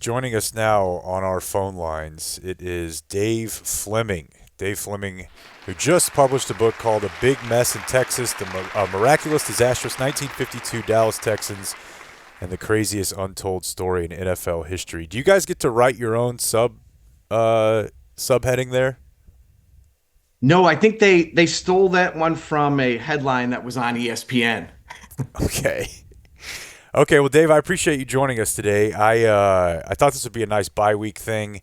Joining us now on our phone lines, it is Dave Fleming. Dave Fleming, who just published a book called A Big Mess in Texas, a Miraculous Disastrous 1952 Dallas Texans, and the Craziest Untold Story in NFL History. Do you guys get to write your own subheading there? No, I think they stole that one from a headline that was on ESPN. Okay. Okay, well, Dave, I appreciate you joining us today. I thought this would be a nice bye-week thing.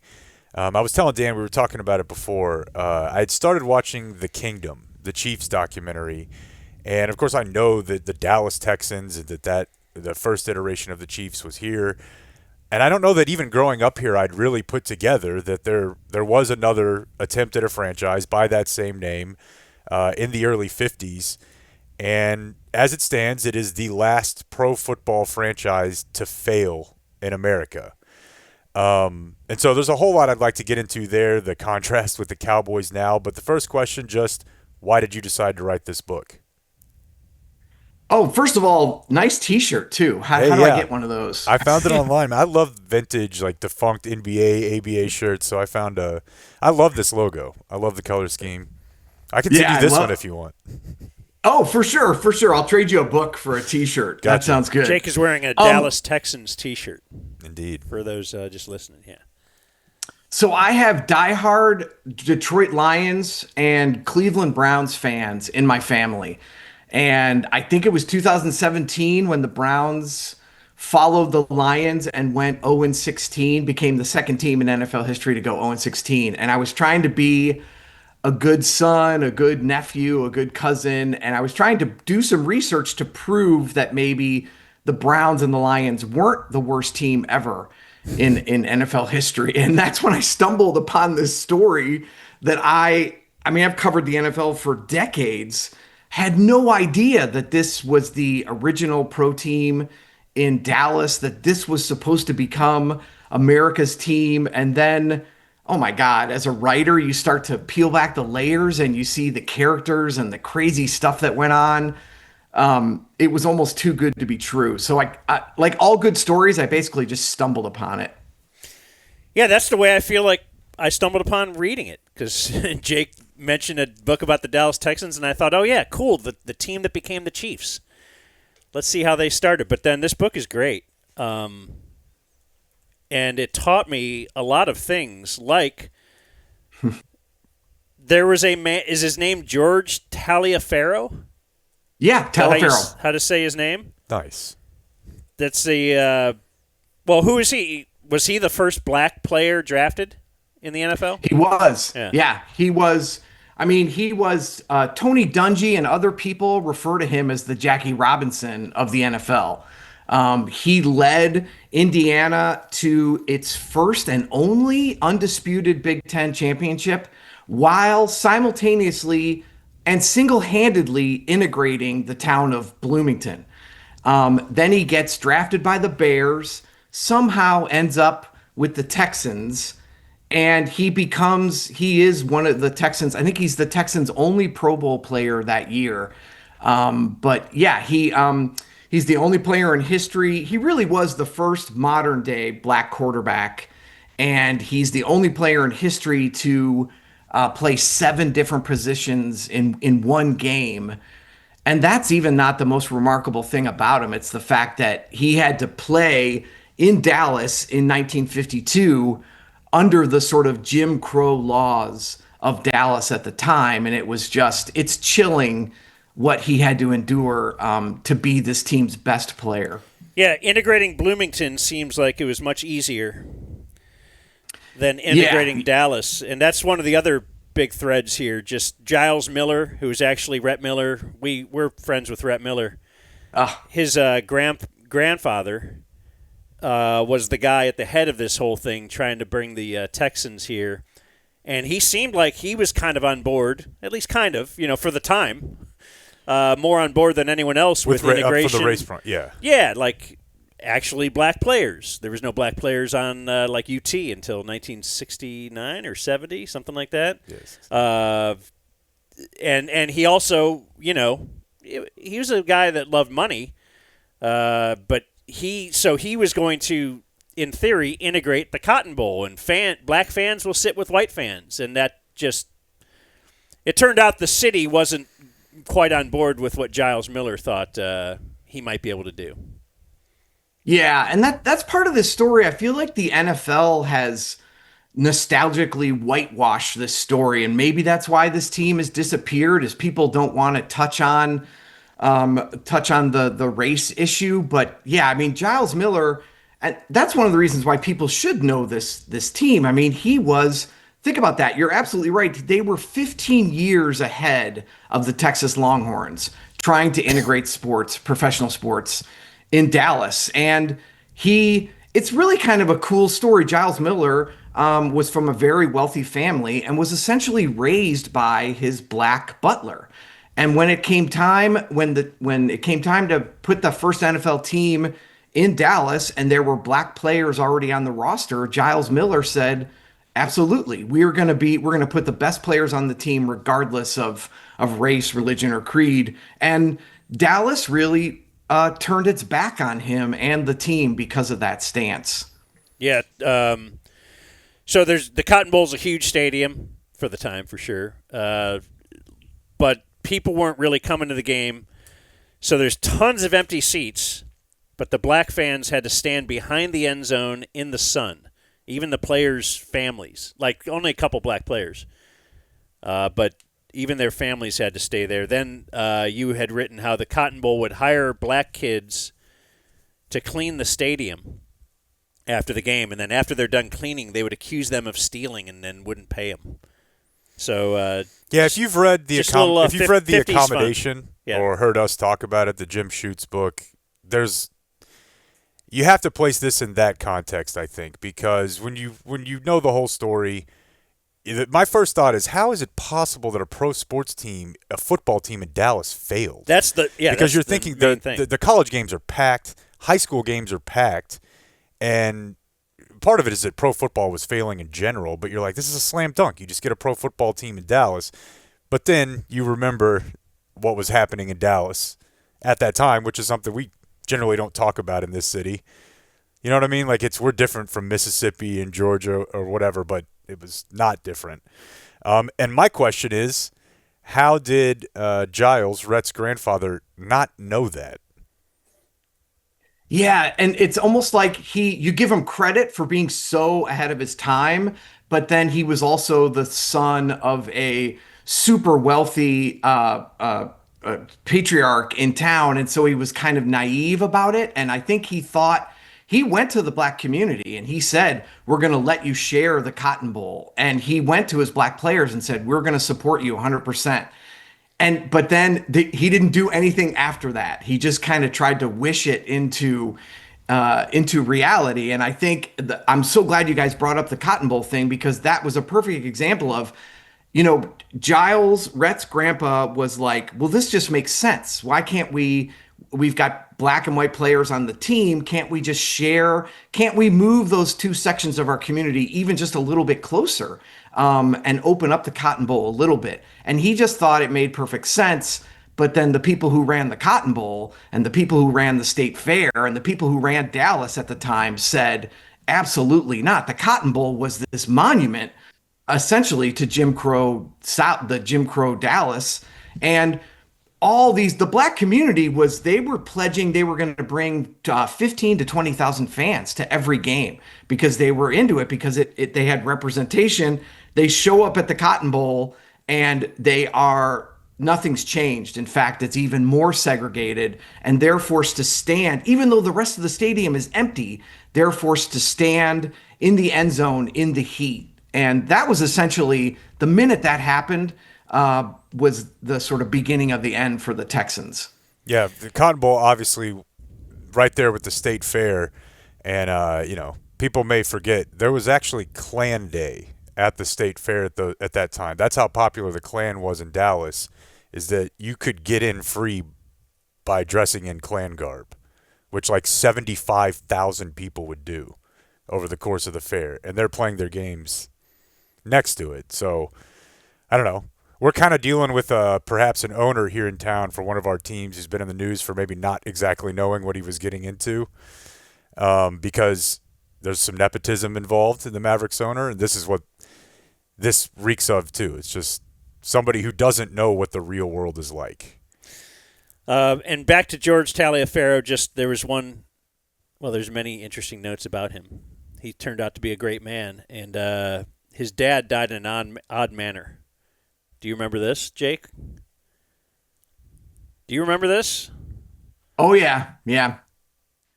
I was telling Dan, we were talking about it before. I had started watching The Kingdom, the Chiefs documentary, and of course I know that the Dallas Texans, that the first iteration of the Chiefs was here. And I don't know that even growing up here I'd really put together that there was another attempt at a franchise by that same name in the early 50s. And as it stands, it is the last pro football franchise to fail in America. And so there's a whole lot I'd like to get into there, the contrast with the Cowboys now. But the first question, just why did you decide to write this book? Oh, first of all, nice T-shirt too. How, Hey, how do I yeah, get one of those? I found it online. I love vintage, like defunct NBA, ABA shirts. So I love this logo. I love the color scheme. I can send Yeah, you I this one love. if you want. Oh, for sure, for sure. I'll trade you a book for a T-shirt. That Gotcha. sounds good. Jake is wearing a Um, Dallas Texans T-shirt Indeed. for those just listening. Yeah. so I have diehard Detroit Lions and Cleveland Browns fans in my family, and I think it was 2017 when the Browns followed the Lions and went 0-16, became the second team in NFL history to go 0-16. And I was trying to be a good son, a good nephew, a good cousin, and I was trying to do some research to prove that maybe the Browns and the Lions weren't the worst team ever in NFL history. And that's when I stumbled upon this story that I mean I've covered the NFL for decades, had no idea that this was the original pro team in Dallas, that this was supposed to become America's team. And then, oh my God, as a writer, you start to peel back the layers and you see the characters and the crazy stuff that went on. It was almost too good to be true. So like all good stories, I basically just stumbled upon it. Yeah, that's the way I feel like I stumbled upon reading it because Jake mentioned a book about the Dallas Texans, and I thought, oh, yeah, cool, the team that became the Chiefs. Let's see how they started. But then this book is great. And it taught me a lot of things, like there was a man, is his name George Taliaferro? Yeah, Is that Taliaferro. how to say his name? Nice. That's the, well, who is he? Was he the first black player drafted in the NFL? He was. Yeah. Yeah, he was. I mean, he was. Tony Dungy and other people refer to him as the Jackie Robinson of the NFL. He led Indiana to its first and only undisputed Big Ten championship while simultaneously and single handedly integrating the town of Bloomington. Then he gets drafted by the Bears, somehow ends up with the Texans, and he is one of the Texans. I think he's the Texans' only Pro Bowl player that year. But yeah, he's the only player in history. He really was the first modern day black quarterback, and he's the only player in history to play seven different positions in one game. And that's even not the most remarkable thing about him. It's the fact that he had to play in Dallas in 1952 under the sort of Jim Crow laws of Dallas at the time. And it's chilling what he had to endure to be this team's best player. Yeah, integrating Bloomington seems like it was much easier than integrating Yeah. Dallas. And that's one of the other big threads here. Just Giles Miller, who's actually Rhett Miller. We're friends with Rhett Miller. His grandfather was the guy at the head of this whole thing trying to bring the Texans here. And he seemed like he was kind of on board, at least kind of, for the time, more on board than anyone else with integration. For the race front, yeah. Yeah, like actually black players. There was no black players on like UT until 1969 or 70, something like that. Yes. And he also, he was a guy that loved money, but he was going to in theory, integrate the Cotton Bowl, and black fans will sit with white fans, and that just it turned out the city wasn't quite on board with what Giles Miller thought he might be able to do. Yeah, and that's part of this story. I feel like the NFL has nostalgically whitewashed this story, and maybe that's why this team has disappeared, is people don't want to touch on the race issue. But yeah, I mean, Giles Miller, and that's one of the reasons why people should know this team. I mean, think about that. You're absolutely right. They were 15 years ahead of the Texas Longhorns trying to integrate professional sports in Dallas. And it's really kind of a cool story. Giles Miller was from a very wealthy family and was essentially raised by his black butler. And when it came time to put the first NFL team in Dallas and there were black players already on the roster, Giles Miller said, absolutely, we're going to put the best players on the team regardless of race, religion, or creed. And Dallas really turned its back on him and the team because of that stance. Yeah. So the Cotton Bowl's a huge stadium for the time, for sure. But people weren't really coming to the game. So there's tons of empty seats, but the black fans had to stand behind the end zone in the sun. Even the players' families, like only a couple black players. But even their families had to stay there. Then you had written how the Cotton Bowl would hire black kids to clean the stadium after the game, and then after they're done cleaning, they would accuse them of stealing and then wouldn't pay them. So if you've read the accommodation yeah. or heard us talk about it, the Jim Schutz book, you have to place this in that context, I think, because when you know the whole story, my first thought is, how is it possible that a pro sports team, a football team in Dallas, failed? Because you're thinking the college games are packed, high school games are packed, and part of it is that pro football was failing in general, but you're like, this is a slam dunk. You just get a pro football team in Dallas. But then you remember what was happening in Dallas at that time, which is something we generally don't talk about in this city. You know what I mean? Like, we're different from Mississippi and Georgia or whatever, but it was not different. And my question is, how did Giles, Rhett's grandfather, not know that? Yeah, and it's almost like you give him credit for being so ahead of his time, but then he was also the son of a super wealthy patriarch in town, and so he was kind of naive about it. And I think he went to the black community and he said, we're going to let you share the Cotton Bowl. And he went to his black players and said, we're going to support you 100%. But then he didn't do anything after that. He just kind of tried to wish it into reality. And I think I'm so glad you guys brought up the Cotton Bowl thing, because that was a perfect example of, Giles, Rhett's grandpa, was like, well, this just makes sense. Why can't we've got black and white players on the team. Can't we just share? Can't we move those two sections of our community even just a little bit closer and open up the Cotton Bowl a little bit? And he just thought it made perfect sense. But then the people who ran the Cotton Bowl and the people who ran the State Fair and the people who ran Dallas at the time said, absolutely not. The Cotton Bowl was this monument essentially to Jim Crow South, the Jim Crow Dallas. And the black community they were pledging they were going to bring 15 to 20,000 fans to every game because they were into it, because they had representation. They show up at the Cotton Bowl and nothing's changed. In fact, it's even more segregated, and they're forced to stand, even though the rest of the stadium is empty, they're forced to stand in the end zone in the heat. And that was essentially, the minute that happened, was the sort of beginning of the end for the Texans. Yeah, the Cotton Bowl, obviously, right there with the State Fair. And, people may forget, there was actually Klan Day at the State Fair at that time. That's how popular the Klan was in Dallas, is that you could get in free by dressing in Klan garb, which like 75,000 people would do over the course of the fair. And they're playing their games next to it. So, I don't know. We're kind of dealing with perhaps an owner here in town for one of our teams who's been in the news for maybe not exactly knowing what he was getting into, because there's some nepotism involved in the Mavericks owner, and this is what this reeks of too. It's just somebody who doesn't know what the real world is like. And back to George Taliaferro, there was one. Well, there's many interesting notes about him. He turned out to be a great man, and his dad died in an odd manner. Do you remember this, Jake? Do you remember this? Oh, yeah. Yeah.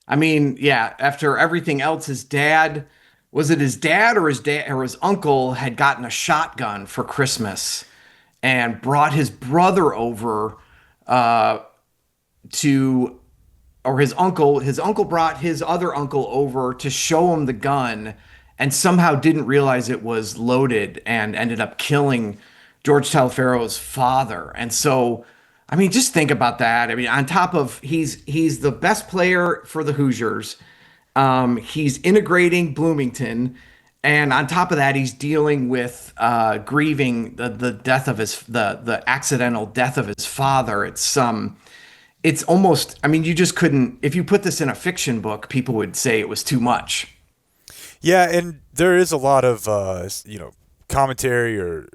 I mean, yeah, after everything else, his dad, was it his dad or his uncle had gotten a shotgun for Christmas and brought his brother over to, or his uncle brought his other uncle over to show him the gun and somehow didn't realize it was loaded and ended up killing George Taliaferro's father. And so, I mean, just think about that. I mean, on top of he's the best player for the Hoosiers. He's integrating Bloomington. And on top of that, he's dealing with grieving the death of the accidental death of his father. It's almost, I mean, you just couldn't, if you put this in a fiction book, people would say it was too much. Yeah, and there is a lot of commentary or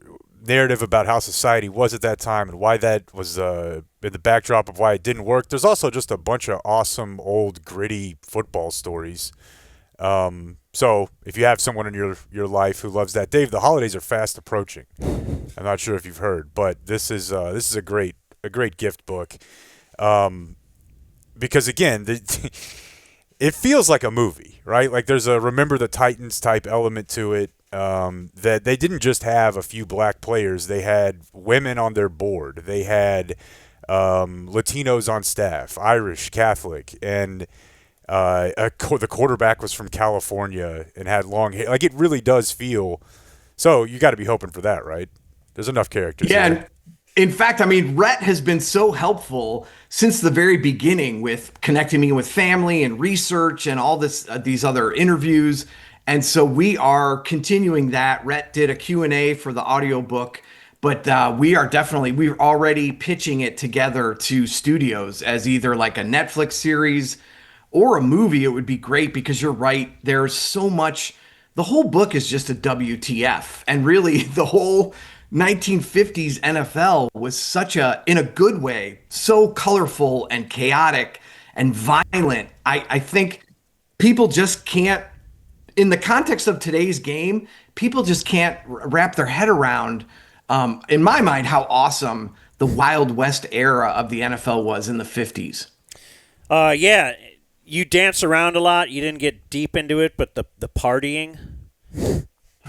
narrative about how society was at that time and why that was in the backdrop of why it didn't work. There's also just a bunch of awesome old gritty football stories. So if you have someone in your life who loves that, Dave, the holidays are fast approaching. I'm not sure if you've heard, but this is a great gift book. Because again, it feels like a movie, right? Like there's a Remember the Titans type element to it. That they didn't just have a few black players; they had women on their board. They had Latinos on staff, Irish, Catholic, and the quarterback was from California and had long hair. Like it really does feel. So you got to be hoping for that, right? There's enough characters. Yeah. There. In fact, I mean, Rhett has been so helpful since the very beginning with connecting me with family and research and all these other interviews. And so we are continuing that. Rhett did a Q&A for the audiobook, but we're already pitching it together to studios as either like a Netflix series or a movie. It would be great because you're right. There's so much. The whole book is just a WTF. And really the whole 1950s NFL was in a good way, so colorful and chaotic and violent. I think people just can't, in the context of today's game, people just can't wrap their head around, in my mind, how awesome the Wild West era of the NFL was in the 50s. Yeah, you dance around a lot. You didn't get deep into it, but the partying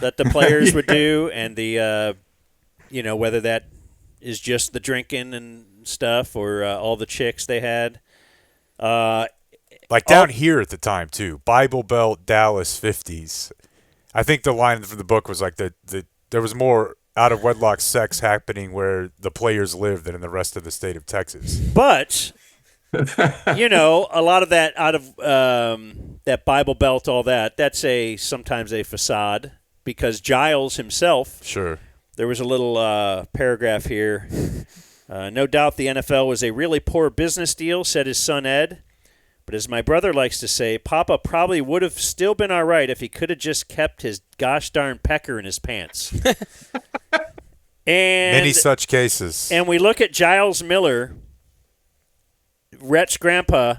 that the players would do and the whether that is just the drinking and stuff or all the chicks they had. Like down here at the time, too. Bible Belt, Dallas, 50s. I think the line from the book was like there was more out-of-wedlock sex happening where the players lived than in the rest of the state of Texas. But, a lot of that out of that Bible Belt, all that's sometimes a facade because Giles himself. Sure. There was a little paragraph here. No doubt the NFL was a really poor business deal, said his son Ed. But as my brother likes to say, Papa probably would have still been all right if he could have just kept his gosh darn pecker in his pants. And many such cases. And we look at Giles Miller. Rhett's grandpa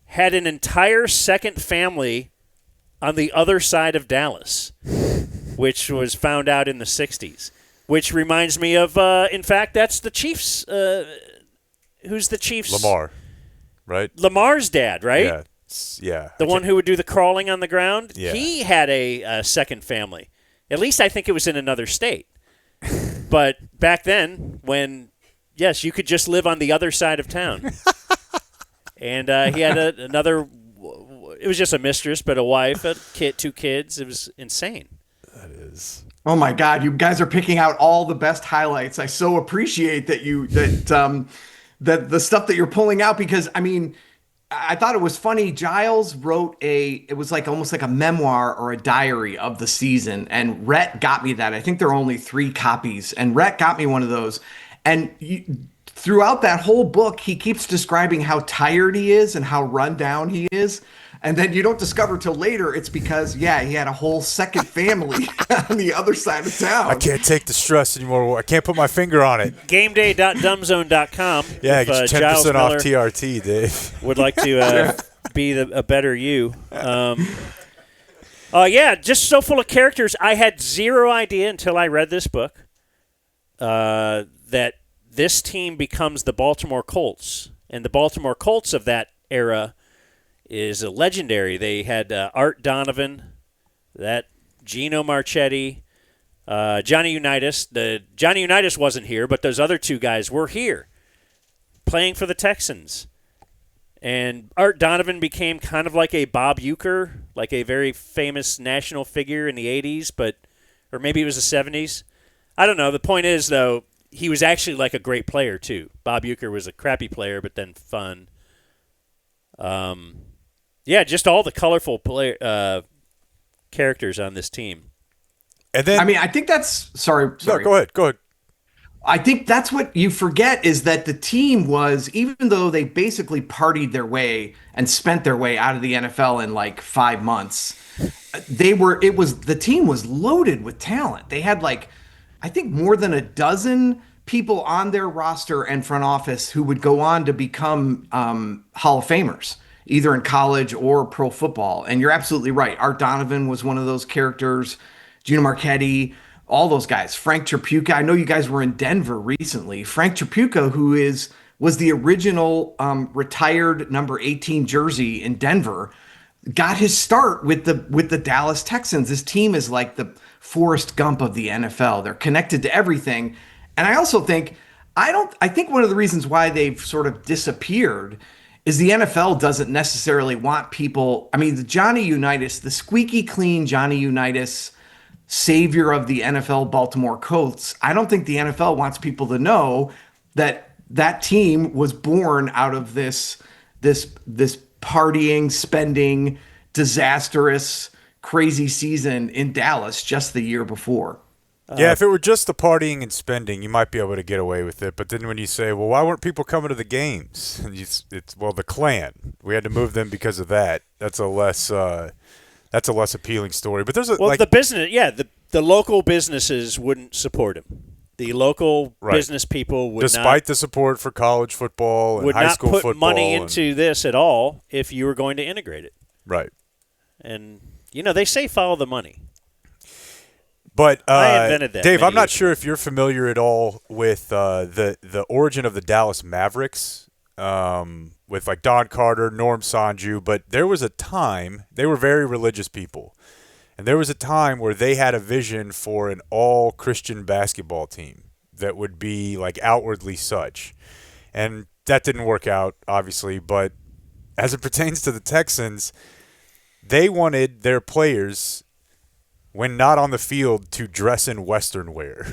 had an entire second family on the other side of Dallas, which was found out in the 60s, which reminds me of, in fact, that's the Chiefs. Who's the Chiefs? Lamar, right? Lamar's dad, right? Yeah. The one who would do the crawling on the ground? Yeah. He had a second family. At least I think it was in another state. But back then, yes, you could just live on the other side of town. And he had another, it was just a mistress, but a wife, two kids. It was insane. That is. Oh my God, you guys are picking out all the best highlights. I so appreciate that that the stuff that you're pulling out because I mean, I thought it was funny. Giles wrote it was like almost like a memoir or a diary of the season, and Rhett got me that. I think there are only 3 copies, and Rhett got me one of those. And throughout that whole book, he keeps describing how tired he is and how run down he is. And then you don't discover till later it's because, he had a whole second family on the other side of town. I can't take the stress anymore. I can't put my finger on it. GameDay.dumbzone.com. Yeah, if, get 10% Giles off Miller TRT, Dave. would like to be a better you. Just so full of characters. I had zero idea until I read this book that this team becomes the Baltimore Colts. And the Baltimore Colts of that era is legendary. They had Art Donovan, that Gino Marchetti, Johnny Unitas. Johnny Unitas wasn't here, but those other two guys were here playing for the Texans. And Art Donovan became kind of like a Bob Uecker, like a very famous national figure in the 80s, or maybe it was the 70s. I don't know. The point is, though, he was actually like a great player, too. Bob Uecker was a crappy player, but then fun. Just all the colorful characters on this team. And then, I think that's sorry. No, go ahead. I think that's what you forget is that the team was, even though they basically partied their way and spent their way out of the NFL in like 5 months, the team was loaded with talent. They had I think more than a dozen people on their roster and front office who would go on to become Hall of Famers, either in college or pro football. And you're absolutely right. Art Donovan was one of those characters. Gino Marchetti, all those guys. Frank Tripucka. I know you guys were in Denver recently. Frank Tripucka, who was the original retired number 18 jersey in Denver, got his start with the Dallas Texans. This team is like the Forrest Gump of the NFL. They're connected to everything. And I also think I think one of the reasons why they've sort of disappeared is the NFL doesn't necessarily want people. The Johnny Unitas, the squeaky clean Johnny Unitas, savior of the NFL Baltimore Colts. I don't think the NFL wants people to know that team was born out of this partying, spending, disastrous, crazy season in Dallas just the year before. If it were just the partying and spending, you might be able to get away with it. But then when you say, well, why weren't people coming to the games? And it's the Klan. We had to move them because of that. That's a less appealing story. But there's the business, the local businesses wouldn't support him. The local business people would despite the support for college football and high school football. Would not put money into this at all if you were going to integrate it. Right. And, they say follow the money. But I invented that, Dave, I'm not sure if you're familiar at all with the origin of the Dallas Mavericks, with Don Carter, Norm Sanju. But there was a time they were very religious people, and there was a time where they had a vision for an all Christian basketball team that would be outwardly such, and that didn't work out, obviously. But as it pertains to the Texans, they wanted their players, when not on the field, to dress in Western wear,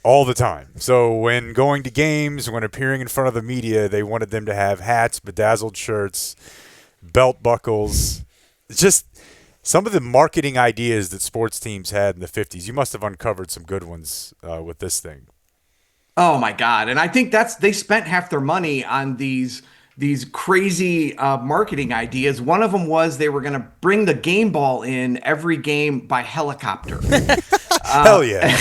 all the time. So when going to games, when appearing in front of the media, they wanted them to have hats, bedazzled shirts, belt buckles. It's just some of the marketing ideas that sports teams had in the 50s. You must have uncovered some good ones with this thing. Oh, my God. And I think they spent half their money on these crazy marketing ideas. One of them was they were going to bring the game ball in every game by helicopter. Hell yeah.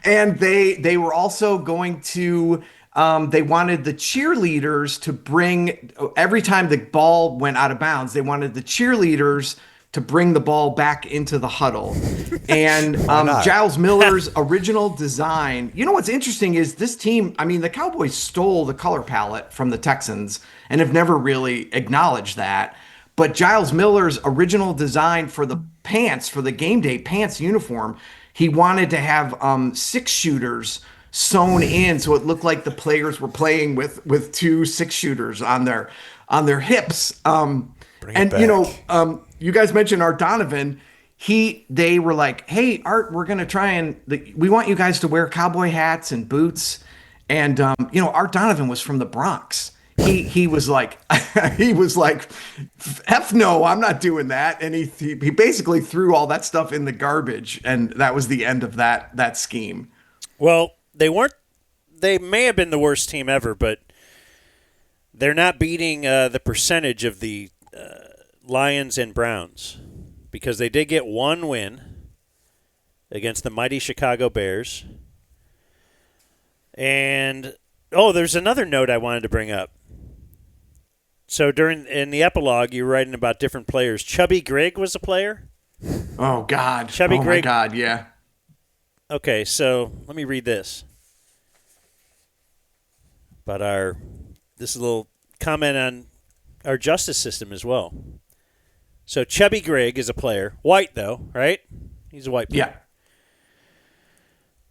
and they were also going to they wanted the cheerleaders to bring, every time the ball went out of bounds, they wanted the cheerleaders to bring the ball back into the huddle. And Giles Miller's original design, what's interesting is this team, the Cowboys stole the color palette from the Texans and have never really acknowledged that. But Giles Miller's original design for the pants, for the game day pants uniform, he wanted to have 6-shooters sewn in so it looked like the players were playing with 2 6-shooters on their hips. You guys mentioned Art Donovan. They were like, hey, Art, we're going to try and we want you guys to wear cowboy hats and boots. And, Art Donovan was from the Bronx. He was like, F no, I'm not doing that. And he basically threw all that stuff in the garbage. And that was the end of that scheme. Well, they may have been the worst team ever, but they're not beating the percentage of the Lions and Browns because they did get one win against the mighty Chicago Bears. And, there's another note I wanted to bring up. So in the epilogue, you were writing about different players. Chubby Grigg was a player? Oh, God. Chubby Grigg. My God, yeah. Okay, so let me read this. But this is a little comment on our justice system as well. So Chubby Grigg is a player. White, though, right? He's a white player. Yeah.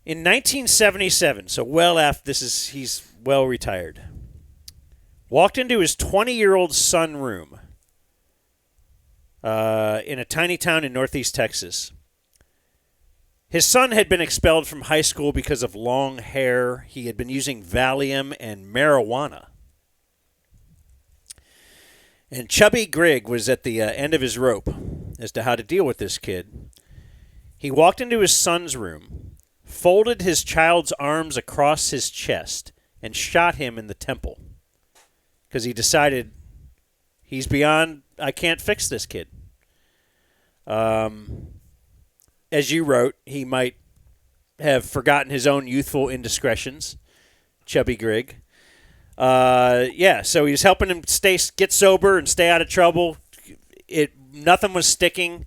In 1977, so well after he's well retired, walked into his 20-year-old son room in a tiny town in northeast Texas. His son had been expelled from high school because of long hair. He had been using Valium and marijuana. And Chubby Grigg was at the end of his rope as to how to deal with this kid. He walked into his son's room, folded his child's arms across his chest, and shot him in the temple because he decided he's beyond, I can't fix this kid. As you wrote, he might have forgotten his own youthful indiscretions, Chubby Grigg. So he was helping him get sober and stay out of trouble. Nothing was sticking.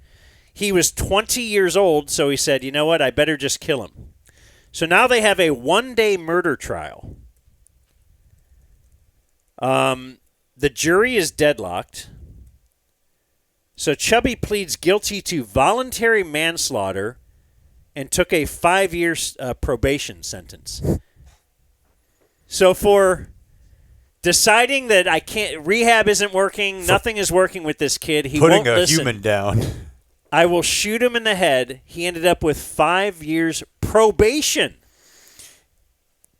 He was 20 years old, so he said, you know what, I better just kill him. So now they have a one-day murder trial. The jury is deadlocked. So Chubby pleads guilty to voluntary manslaughter and took a 5-year probation sentence. So for deciding that rehab isn't working, nothing is working with this kid, he won't listen. Putting a human down. I will shoot him in the head. He ended up with 5 years probation.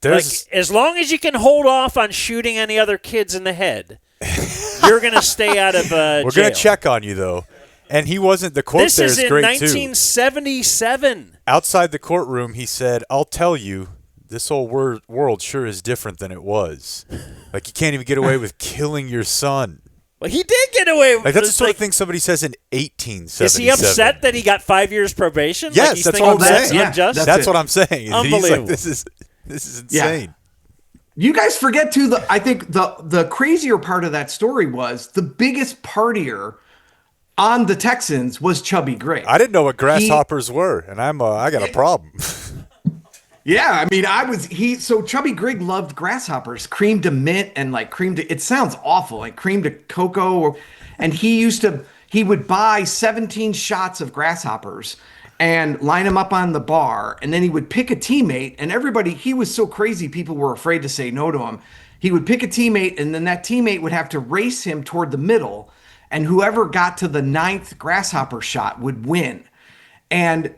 As long as you can hold off on shooting any other kids in the head, you're going to stay out of jail. We're going to check on you, though. And he wasn't. The quote there is great, too. This is in 1977. Outside the courtroom, he said, I'll tell you, this whole world sure is different than it was. Like, you can't even get away with killing your son. Well, he did get away with it. Like, that's the sort of thing somebody says in 1877. Is he upset that he got 5 years probation? Yes, that's what I'm saying. That's what I'm saying. Unbelievable. He's like, this is insane. Yeah. You guys forget, too, I think the crazier part of that story was the biggest partier on the Texans was Chubby Grigg. I didn't know what grasshoppers were, and I got a problem. Yeah, I mean, so Chubby Grigg loved grasshoppers, cream to mint and like cream to, it sounds awful, like cream to cocoa. And he would buy 17 shots of grasshoppers and line them up on the bar. And then he would pick a teammate, and he was so crazy, people were afraid to say no to him. He would pick a teammate, and then that teammate would have to race him toward the middle. And whoever got to the 9th grasshopper shot would win. And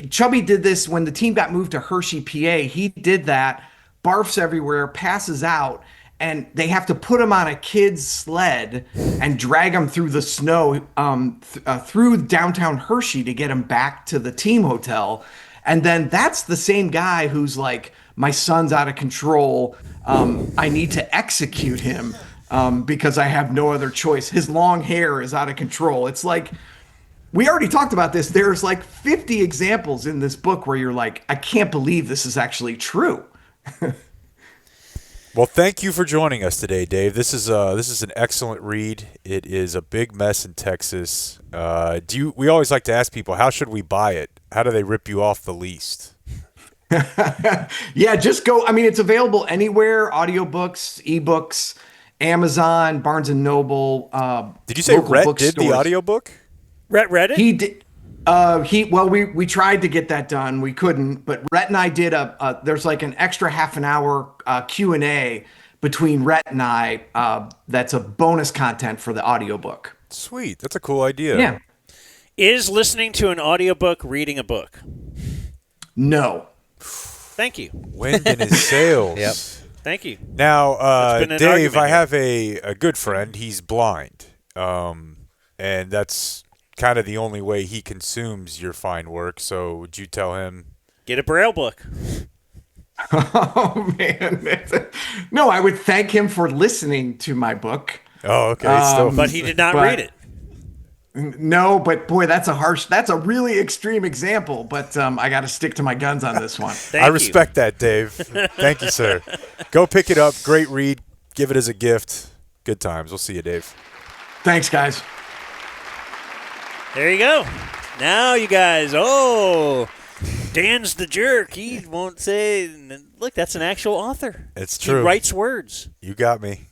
Chubby did this when the team got moved to Hershey, PA. He did that, barfs everywhere, passes out, and they have to put him on a kid's sled and drag him through the snow through downtown Hershey to get him back to the team hotel. And then that's the same guy who's like, my son's out of control. I need to execute him because I have no other choice. His long hair is out of control. It's like, we already talked about this. There's like 50 examples in this book where you're like, I can't believe this is actually true. Well, thank you for joining us today, Dave. This is an excellent read. It is a big mess in Texas. We always like to ask people, how should we buy it? How do they rip you off the least? Yeah, just go. I mean, it's available anywhere: audiobooks, ebooks, Amazon, Barnes and Noble. Did you say Rhett did the audiobook? Rhett read it? He did. We tried to get that done. We couldn't, but Rhett and I did there's like an extra half an hour Q&A between Rhett and I. That's a bonus content for the audiobook. Sweet. That's a cool idea. Yeah. Is listening to an audiobook reading a book? No. Thank you. Wind in his sails. Yep. Thank you. Now, Dave, I have a good friend. He's blind. And that's kind of the only way he consumes your fine work. So would you tell him? Get a Braille book. Oh man. No, I would thank him for listening to my book. Oh, okay. Still, But he did not but- read it. No, but boy, that's a really extreme example, but I got to stick to my guns on this one. Thank I you. respect that, Dave. Thank you, sir. Go pick it up. Great read. Give it as a gift. Good times. We'll see you, Dave. Thanks, guys. There you go. Now you guys, Dan's the jerk. He won't say, look, that's an actual author. It's true. He writes words. You got me.